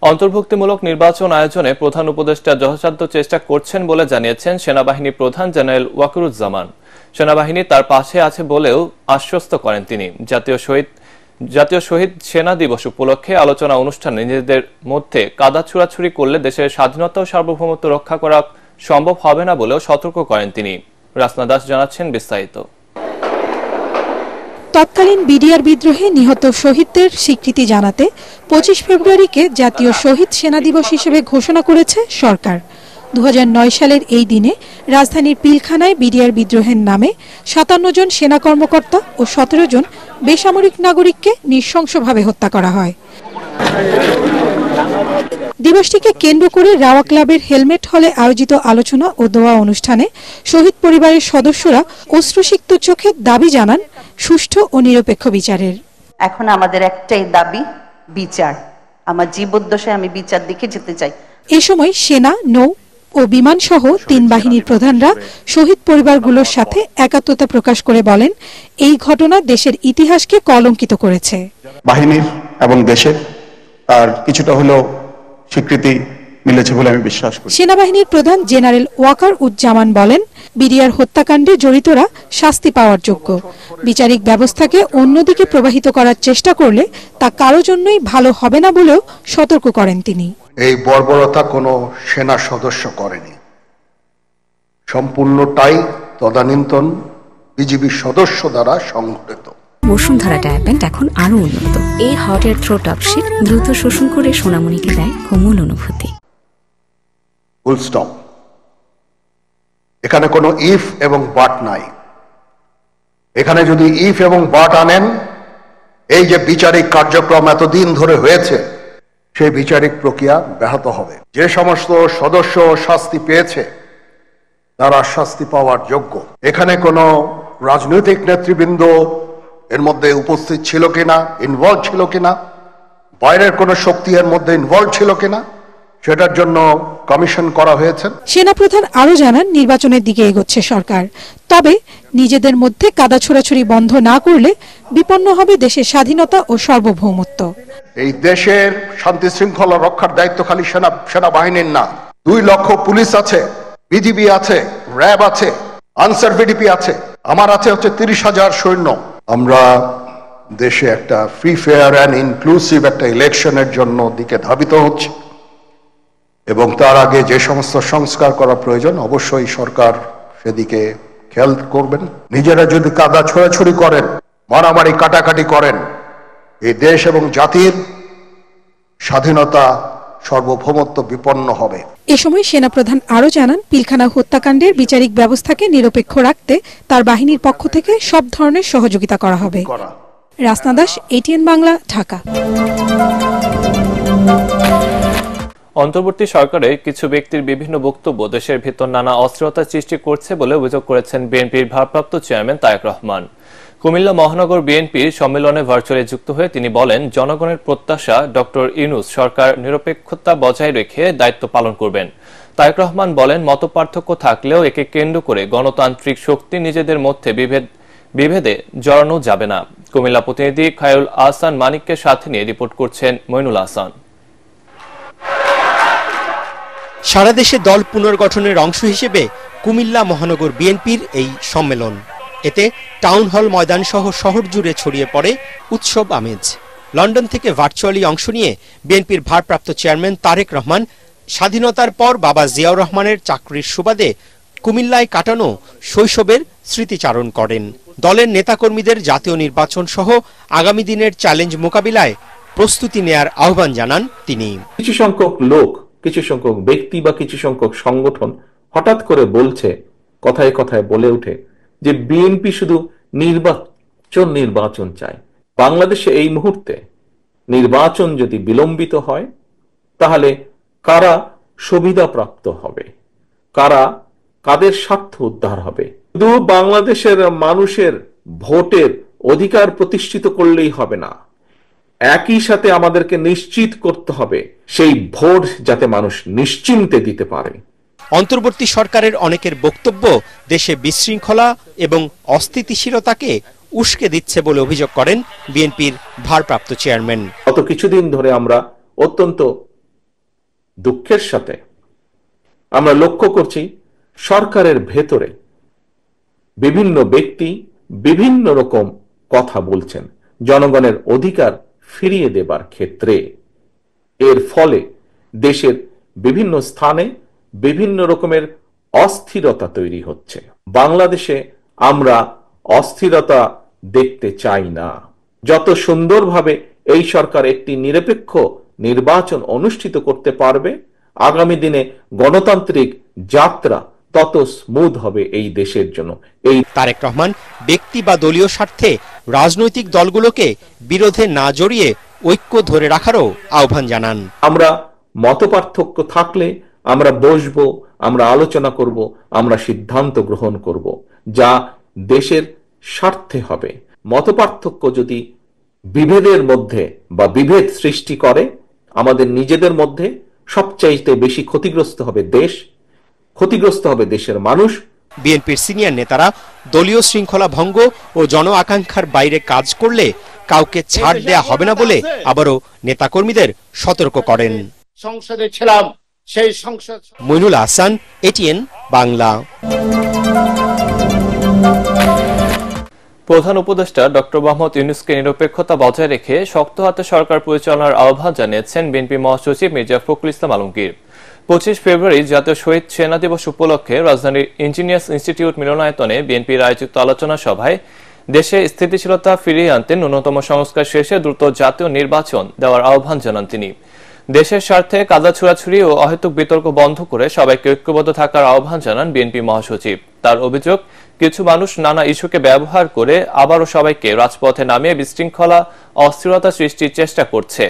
অন্তর্ভুক্তিমূলক নির্বাচন আয়োজনে প্রধান উপদেষ্টা যথাসাধ্য চেষ্টা করছেন বলে জানিয়েছেন সেনাবাহিনী প্রধান জেনারেল ওয়াকারুজ্জামান। সেনাবাহিনী তার পাশে আছে বলেও আশ্বস্ত করেন তিনি। জাতীয় শহীদ সেনা দিবস উপলক্ষে আলোচনা অনুষ্ঠানে নিজেদের মধ্যে কাদা ছুড়াছুড়ি করলে দেশের স্বাধীনতা ও সার্বভৌমত্ব রক্ষা করা সম্ভব হবে না বলেও সতর্ক করেন তিনি। রাসনা দাস জানাচ্ছেন বিস্তারিত। তৎকালীন বিডিআর বিদ্রোহে নিহত শহীদদের স্বীকৃতি জানাতে 25 ফেব্রুয়ারিকে জাতীয় শহীদ সেনা দিবস হিসেবে ঘোষণা করেছে সরকার। 2009 সালের এই দিনে রাজধানীর পিলখানায় বিডিআর বিদ্রোহের নামে 57 জন সেনা কর্মকর্তা ও 17 জন বেসামরিক নাগরিককে নৃশংসভাবে হত্যা করা হয়। দিবসটিকে কেন্দ্র করে রাওয়া ক্লাবের হেলমেট হলে আয়োজিত আলোচনা ও দোয়া অনুষ্ঠানে শহীদ পরিবারের সদস্যরা অশ্রুসিক্ত চোখে দাবি জানান সুষ্ঠু ও নিরপেক্ষ বিচারের। এখন আমাদের একটাই দাবি, বিচার। আমার জীবদ্দশায় আমি বিচার দেখে যেতে চাই। এ সময় সেনা, নৌ ও বিমান সহ 3 বাহিনীর প্রধানরা শহীদ পরিবারগুলোর সাথে একাত্মতা প্রকাশ করে বলেন, এই ঘটনা দেশের ইতিহাসকে কলঙ্কিত করেছে। বাহিনীর এবং দেশের আর কিছুটা হলেও স্বীকৃতি মিলেছে বলে আমি বিশ্বাস করি। সেনাবাহিনীর প্রধান জেনারেল ওয়াকারুজ্জামান বলেন, বিডিআর হত্যাকাণ্ডে জড়িতরা শাস্তি পাওয়ার যোগ্য। বিচারিক ব্যবস্থাকে অন্যদিকে প্রবাহিত করার চেষ্টা করলে তা কারো জন্যই ভালো হবে না বলেও সতর্ক করেন তিনি। এই বর্বরতা কোনো সেনা সদস্য করেনি, সম্পূর্ণটাই তদানীন্তন বিজিবি সদস্য দ্বারা সংঘটিত। বসুন্ধরা ডায়াপেন্ট এখন আরো উন্নত। এই হট এয়ার থ্রো টপশিট দ্রুত শোষণ করে সোনামণিকে দেয় কোমল অনুভূতি। Full stop. এখানে কোনো ইফ এবং বাট নাই। এখানে যদি ইফ এবং বাট আনেন, এই যে বিচারিক কার্যক্রম এতদিন ধরে হয়েছে, সেই বিচারিক প্রক্রিয়া ব্যাহত হবে। যে সমস্ত সদস্য শাস্তি পেয়েছে তারা শাস্তি পাওয়ার যোগ্য। এখানে কোনো রাজনৈতিক নেতৃবৃন্দ এর মধ্যে উপস্থিত ছিল কিনা, ইনভলভ ছিল কিনা, বাইরের কোনো শক্তি এর মধ্যে ইনভলভ ছিল কিনা, সেটার জন্য কমিশন করা হয়েছে। সেনাপ্রধান আরো জানান, নির্বাচনের দিকে এগোচ্ছে সরকার। তবে নিজেদের মধ্যে কাদা ছোড়াছুড়ি বন্ধ না করলে বিপন্ন হবে দেশের স্বাধীনতা ও সার্বভৌমত্ব। এই দেশের শান্তি শৃঙ্খলা রক্ষার দায়িত্ব খালি সেনাবাহিনীর না। 2 লক্ষ পুলিশ আছে, বিজিবি আছে, র্যাব আছে, আনসার ভিডিপি আছে, আমার আছে হচ্ছে 30,000 সৈন্য। আমরা দেশে একটা ফ্রি ফেয়ার অ্যান্ড ইনক্লুসিভ একটা ইলেকশনের জন্য দিকে ধাবিত হচ্ছে এবং তার আগে যে সমস্ত সংস্কার করা প্রয়োজন অবশ্যই সরকার সেদিকে খেয়াল করবেন। নিজেরা যদি কাদা ছোড়াছুড়ি করেন, মারামারি কাটাকাটি করেন, এই দেশ এবং জাতির স্বাধীনতা সার্বভৌমত্ব বিপন্ন হবে। এ সময় সেনাপ্রধান আরো জানান, পিলখানা হত্যাকাণ্ডের বিচারিক ব্যবস্থাকে নিরপেক্ষ রাখতে তার বাহিনীর পক্ষ থেকে সব ধরনের সহযোগিতা করা হবে। রাসনা দাস, ATN বাংলা, ঢাকা। অন্তর্বর্তী সরকারের কিছু ব্যক্তির বিভিন্ন বক্তব্য দেশের ভিতর নানা অস্থিরতার সৃষ্টি করছে বলে অভিযোগ করেছেন বিএনপির ভারপ্রাপ্ত চেয়ারম্যান তারেক রহমান। কুমিল্লা মহানগর বিএনপির সম্মেলনে ভার্চুয়ালি যুক্ত হয়ে তিনি বলেন, জনগণের প্রত্যাশা ডক্টর ইউনূস সরকার নিরপেক্ষতা বজায় রেখে দায়িত্ব পালন করবেন। তারেক রহমান বলেন, মতপার্থক্য থাকলেও একে কেন্দ্র করে গণতান্ত্রিক শক্তি নিজেদের মধ্যে বিভেদে জড়ানো যাবে না। কুমিল্লা প্রতিনিধি খায়রুল আহসান মানিককে সাথে নিয়ে রিপোর্ট করছেন মইনুল আহসান। সারা দেশে দল পুনর্গঠনের অংশ হিসেবে কুমিল্লা মহানগর বিএনপির এই সম্মেলন। এতে টাউন হল ময়দান সহ শহর জুড়ে ছড়িয়ে পড়ে উৎসব আমেজ। লন্ডন থেকে ভার্চুয়ালি অংশ নিয়ে বিএনপির ভারপ্রাপ্ত চেয়ারম্যান তারেক রহমান স্বাধীনতার পর বাবা জিয়াউর রহমানের চাকরির সুবাদে কুমিল্লায় কাটানো শৈশবের স্মৃতিচারণ করেন। দলের নেতাকর্মীদের জাতীয় নির্বাচন সহ আগামী দিনের চ্যালেঞ্জ মোকাবিলায় প্রস্তুতি নেয়ার আহ্বান জানান তিনি। কিছু সংখ্যক লোক, কিছু সংখ্যক ব্যক্তি বা কিছু সংখ্যক সংগঠন হঠাৎ করে বলছে, কথায় কথায় বলে ওঠে যে বিএনপি শুধু নির্বাচন চায়। বাংলাদেশে এই মুহূর্তে নির্বাচন যদি বিলম্বিত হয় তাহলে কারা সুবিধাপ্রাপ্ত হবে, কাদের স্বার্থ উদ্ধার হবে? শুধু বাংলাদেশের মানুষের ভোটের অধিকার প্রতিষ্ঠিত করলেই হবে না, একই সাথে আমাদেরকে নিশ্চিত করতে হবে সেই ভোট যাতে মানুষ নিশ্চিন্তে দিতে পারে। অন্তর্বর্তী সরকারের অনেকের বক্তব্য দেশে বিশৃঙ্খলা এবং অস্থিতিশীলতাকে উস্কে দিচ্ছে বলে অভিযোগ করেন বিএনপির ভারপ্রাপ্ত চেয়ারম্যান। গত কিছুদিন ধরে আমরা অত্যন্ত দুঃখের সাথে আমরা লক্ষ্য করছি সরকারের ভেতরে বিভিন্ন ব্যক্তি বিভিন্ন রকম কথা বলছেন জনগণের অধিকার ফিরিয়ে দেবার ক্ষেত্রে। এর ফলে দেশের বিভিন্ন স্থানে বিভিন্ন রকমের অস্থিরতা তৈরি হচ্ছে। বাংলাদেশে আমরা অস্থিরতা দেখতে চাই না। যত সুন্দরভাবে এই সরকার একটি নিরপেক্ষ নির্বাচন অনুষ্ঠিত করতে পারবে, আগামী দিনে গণতান্ত্রিক যাত্রা তত স্মুথ হবে এই দেশের জন্য। এই তারেক রহমান ব্যক্তি বা দলীয় স্বার্থে রাজনৈতিক দলগুলোকে বিরোধে না জড়িয়ে ঐক্য ধরে রাখারও আহ্বান জানান। আমরা মতপার্থক্য থাকলে আমরা বসবো, আমরা আলোচনা করব, আমরা সিদ্ধান্ত গ্রহণ করব যা দেশের স্বার্থে হবে। মতপার্থক্য যদি বিভেদের মধ্যে বা বিভেদ সৃষ্টি করে, আমাদের নিজেদের মধ্যে সবচাইতে বেশি ক্ষতিগ্রস্ত হবে দেশ, ক্ষতিগ্রস্ত হবে দেশের মানুষ। বিএনপির সিনিয়র নেতারা দলীয় শৃঙ্খলা ভঙ্গ ও জন আকাঙ্ক্ষার বাইরে কাজ করলে কাউকে ছাড় দেয়া হবে না বলে আবারও নেতাকর্মীদের সতর্ক করেন। সংসদে ছিলাম, সেই সংসদ। মইনুল আহসান, এটিএন বাংলা। প্রধান উপদেষ্টা ডক্টর মোহাম্মদ ইউনূসকে নিরপেক্ষতা বজায় রেখে শক্ত হাতে সরকার পরিচালনার আহ্বান জানিয়েছেন বিএনপি মহাসচিব মির্জা ফখরুল ইসলাম আলমগীর। 25 ফেব্রুয়ারি জাতীয় শহীদ সেনা দিবস উপলক্ষে রাজধানীর ইঞ্জিনিয়ার্স ইনস্টিটিউট মিলনায়তনে বিএনপির আয়োজিত আলোচনা সভায় দেশে স্থিতিশীলতা ফিরিয়ে আনতে ন্যূনতম সংস্কার শেষে দ্রুত জাতীয় নির্বাচন দেওয়ার আহ্বান জানান তিনি। দেশের স্বার্থে কাদা ছোড়াছুড়ি ও অহেতুক বিতর্ক বন্ধ করে সবাইকে ঐক্যবদ্ধ থাকার আহ্বান জানান বিএনপি মহাসচিব। তার অভিযোগ, কিছু মানুষ নানা ইস্যুকে ব্যবহার করে আবারও সবাইকে রাজপথে নামিয়ে বিশৃঙ্খলা অস্থিরতা সৃষ্টির চেষ্টা করছে।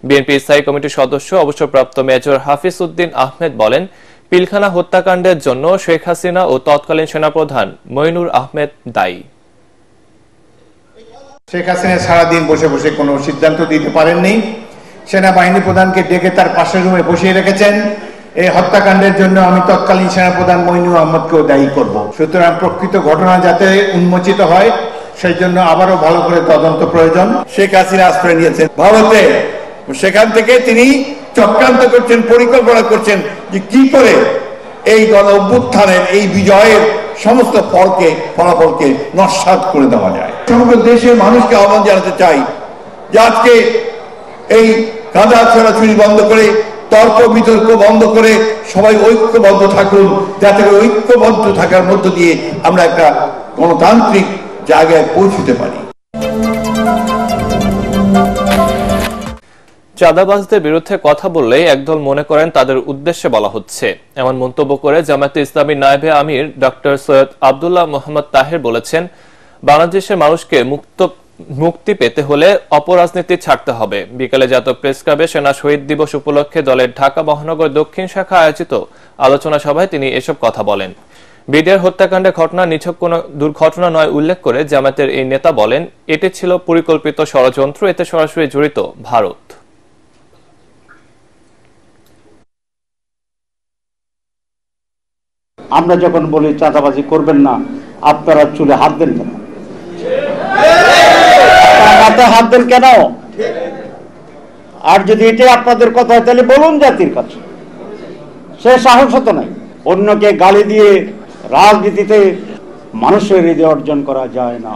বিএনপি স্থায়ী কমিটির সদস্য অবসরপ্রাপ্ত মেজর হাফিজ উদ্দিন আহমেদ বলেন, পিলখানা হত্যাকাণ্ডের জন্য শেখ হাসিনা ও তৎকালীন সেনাপ্রধান মইনুর আহমেদ দায়ী। শেখ হাসিনা সারাদিন বসে বসে কোনো সিদ্ধান্ত দিতে পারেননি। সেনাবাহিনী প্রধানকে ডেকে তার পাশের রুমে বসিয়ে রেখেছেন। এই হত্যাকাণ্ডের জন্য আমি তৎকালীন সেনাপ্রধান মইনুর আহমদকেও দায়ী করব। সুতরাং প্রকৃত ঘটনা যাতে উন্মোচিত হয় সেই জন্য আবারও ভালো করে তদন্ত প্রয়োজন। শেখ হাসিনা আশ্রয় নিয়েছেন ভারতে, সেখান থেকে তিনি চক্রান্ত করছেন, পরিকল্পনা করছেন যে কি করে এই গণ অভ্যুত্থানের এই বিজয়ের সমস্ত ফলাফলকে নস্যাৎ করে দেওয়া যায়। সমগ্র দেশের মানুষকে আহ্বান জানাতে চাই যে আজকে এই কাদা ছোড়াছুড়ি বন্ধ করে, তর্ক বিতর্ক বন্ধ করে সবাই ঐক্যবদ্ধ থাকুন, যাতে ঐক্যবদ্ধ থাকার মধ্য দিয়ে আমরা একটা গণতান্ত্রিক জায়গায় পৌঁছতে পারি। চাঁদাবাজদের বিরুদ্ধে কথা বললেই একদল মনে করেন তাদের উদ্দেশ্যে বলা হচ্ছে, এমন মন্তব্য করে জামায়াতে ইসলামী নায়েবে আমির ডক্টর সৈয়দ আব্দুল্লাহ মোহাম্মদ তাহের বলেছেন, বাংলাদেশের মানুষকে মুক্তি পেতে হলে অপরাজনীতি ছাড়তে হবে। বিকেলে জাতীয় প্রেস ক্লাবে সেনা শহীদ দিবস উপলক্ষে দলের ঢাকা মহানগর দক্ষিণ শাখা আয়োজিত আলোচনা সভায় তিনি এসব কথা বলেন। বিডিআর হত্যাকাণ্ডের ঘটনা নিছক কোনো দুর্ঘটনা নয় উল্লেখ করে জামায়াতের এই নেতা বলেন, এটি ছিল পরিকল্পিত ষড়যন্ত্র, এতে সরাসরি জড়িত ভারত। আমরা যখন বলি চাঁদাবাজি করবেন না, আপনারা চুলে হাত দেন কেন? মাথায় হাত দেন কেন? আর যদি এটাই আপনাদের কথা হয় তাহলে বলুন জাতির কাছে। সে সাহস তো নাই। অন্যকে গালি দিয়ে রাজনীতিতে মানুষের হৃদয় অর্জন করা যায় না।